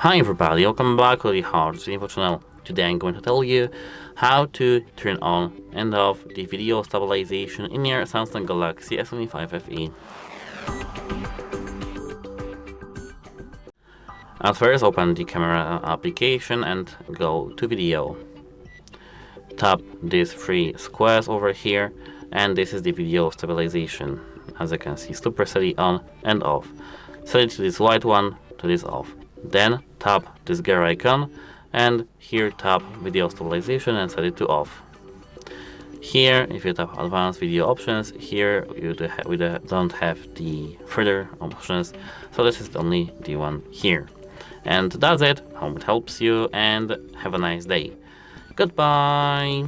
Hi everybody, welcome back to the HardReset.Info channel. Today I'm going to tell you how to turn on and off the video stabilization in your Samsung Galaxy S25 FE. At first, open the camera application and go to video. Tap these three squares over here, and this is the video stabilization. As you can see, super steady on and off. Set it to this white one, to this off. Then tap this gear icon, and here tap video stabilization and set it to off. Here, if you tap advanced video options, here we don't have the further options, so this is only the one here. And that's it. Hope it helps you, and have a nice day. Goodbye.